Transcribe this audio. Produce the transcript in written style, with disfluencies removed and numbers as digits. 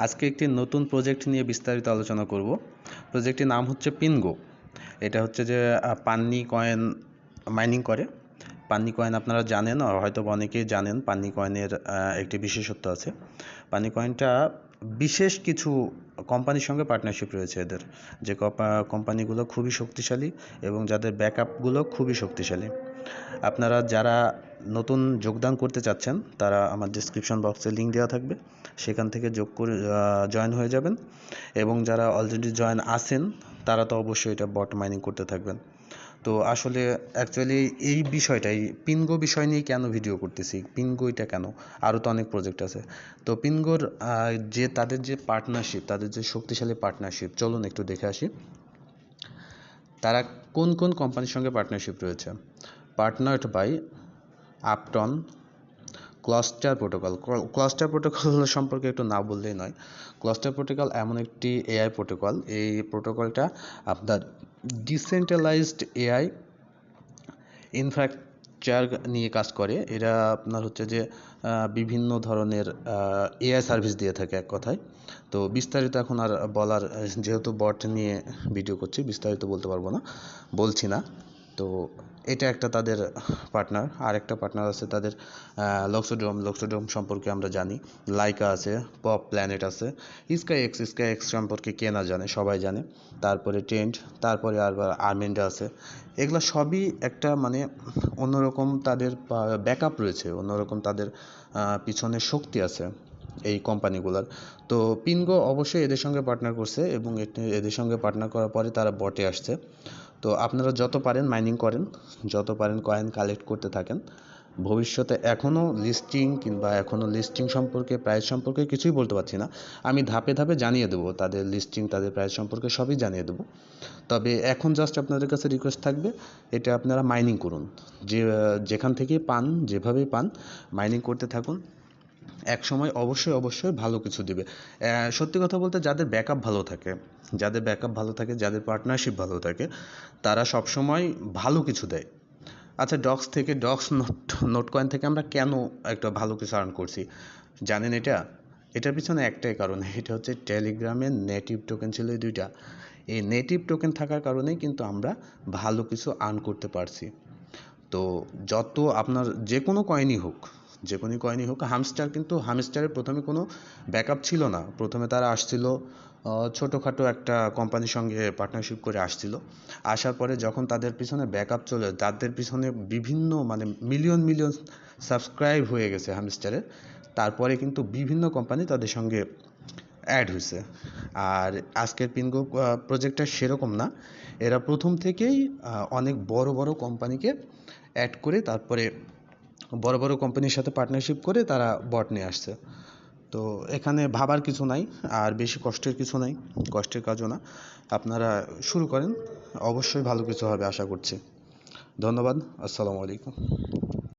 আজকে একটি নতুন প্রজেক্ট নিয়ে বিস্তারিত আলোচনা করব। প্রজেক্টটির নাম হচ্ছে পিনগো। এটা হচ্ছে যে পান্নি কয়েন মাইনিং করে। পান্নি কয়েন আপনারা জানেন, হয়তো অনেকেই জানেন পান্নি কয়েনের একটি বিশেষত্ব আছে। পান্নি কয়েনটা বিশেষ কিছু কোম্পানির সঙ্গে পার্টনারশিপ রয়েছে এদের, যে কোম্পানিগুলো খুবই শক্তিশালী এবং যাদের ব্যাকআপগুলো খুবই শক্তিশালী। আপনারা যারা নতুন যোগদান করতে চাচ্ছেন তারা আমার ডেসক্রিপশন বক্সে লিঙ্ক দেওয়া থাকবে, সেখান থেকে যোগ করে জয়েন হয়ে যাবেন। এবং যারা অলরেডি জয়েন আছেন তারা তো অবশ্যই এটা বট মাইনিং করতে থাকবেন। তো আসলে অ্যাকচুয়ালি এই বিষয়টাই পিনগো বিষয় নিয়ে কেন ভিডিও করতেছি, পিনগো এটা কেন, আরও তো অনেক প্রজেক্ট আছে। তো পিনগোর যে তাদের যে পার্টনারশিপ, তাদের যে শক্তিশালী পার্টনারশিপ, চলুন একটু দেখে আসি তারা কোন কোন কোম্পানির সঙ্গে পার্টনারশিপ রয়েছে। Partnered by Upton, cluster protocol. Cluster protocol সম্পর্কে একটু না বললেই নয়। ক্লাস্টার প্রোটোকল এমন একটি এআই প্রোটোকল, এই প্রোটোকলটা আপনার ডিসেন্ট্রালাইজড এআই ইনফ্রাস্ট্রাকচার নিয়ে কাজ করে। এরা আপনার হচ্ছে যে বিভিন্ন ধরনের এআই সার্ভিস দিয়ে থাকে এক কথায়। তো বিস্তারিত এখন আর বলার, যেহেতু বট নিয়ে ভিডিও করছি বিস্তারিত বলতে পারবো না, বলছি না। তো এটা একটা তাদের পার্টনার। আর একটা পার্টনার আছে তাদের লক্সোড্রোম সম্পর্কে আমরা জানি, লাইকা আছে, পপ প্ল্যানেট আছে, স্কাই এক্স সম্পর্কে কে না জানে, সবাই জানে। তারপরে টেন্ট, তারপরে আবার আর্মেন্ডা আছে। এগুলো সবই একটা মানে অন্যরকম তাদের ব্যাকআপ রয়েছে, অন্যরকম তাদের পিছনে শক্তি আছে এই কোম্পানিগুলোর। তো পিনগো অবশ্যই এদের সঙ্গে পার্টনার করছে এবং এদের সঙ্গে পার্টনার করার পরে তারা বটে আসছে। তো আপনারা যত পারেন মাইনিং করেন, যত পারেন কয়েন কালেক্ট করতে থাকেন। ভবিষ্যতে এখনও লিস্টিং সম্পর্কে, প্রাইস সম্পর্কে কিছুই বলতে পারছি না। আমি ধাপে ধাপে জানিয়ে দেবো তাদের লিস্টিং, তাদের প্রাইস সম্পর্কে সবই জানিয়ে দেবো। তবে এখন জাস্ট আপনাদের কাছে রিকোয়েস্ট থাকবে, এটা আপনারা মাইনিং করুন, যেখান থেকেই পান, যেভাবেই পান মাইনিং করতে থাকুন। এক সময় অবশ্যই ভালো কিছু দিবে। সত্যি কথা বলতে যাদের ব্যাকআপ ভালো থাকে, যাদের পার্টনারশিপ ভালো থাকে, তারা সবসময় ভালো কিছু দেয়। আচ্ছা, ডক্স নোট কয়েন থেকে আমরা কেন একটা ভালো কিছু আর্ন করছি জানেন? এটার পিছনে একটাই কারণ, এটা হচ্ছে টেলিগ্রামের নেটিভ টোকেন ছিল এই দুইটা। এই নেটিভ টোকেন থাকার কারণেই কিন্তু আমরা ভালো কিছু আর্ন করতে পারছি। তো যত আপনার যে কোনো কয়েনই হোক, হামস্টারের প্রথমে কোনো ব্যাকআপ ছিল না। প্রথমে তারা আসছিল ছোটোখাটো একটা কোম্পানির সঙ্গে পার্টনারশিপ করে আসছিল। আসার পরে যখন তাদের পিছনে ব্যাকআপ চলে, তাদের পিছনে বিভিন্ন মানে মিলিয়ন সাবস্ক্রাইব হয়ে গেছে হামস্টারের, তারপরে কিন্তু বিভিন্ন কোম্পানি তাদের সঙ্গে অ্যাড হয়েছে। আর আজকের পিনগো প্রজেক্টটা সেরকম না। এরা প্রথম থেকেই অনেক বড় কোম্পানিকে অ্যাড করে, তারপরে বড় কোম্পানির সাথে পার্টনারশিপ করে তারা বট নিয়ে আসছে। তো এখানে ভাবার কিছু নাই, আর বেশি কষ্টের কিছু নাই, কষ্টের কাজও না। আপনারা শুরু করেন, অবশ্যই ভালো কিছু হবে আশা করছি। ধন্যবাদ। আসসালামু আলাইকুম।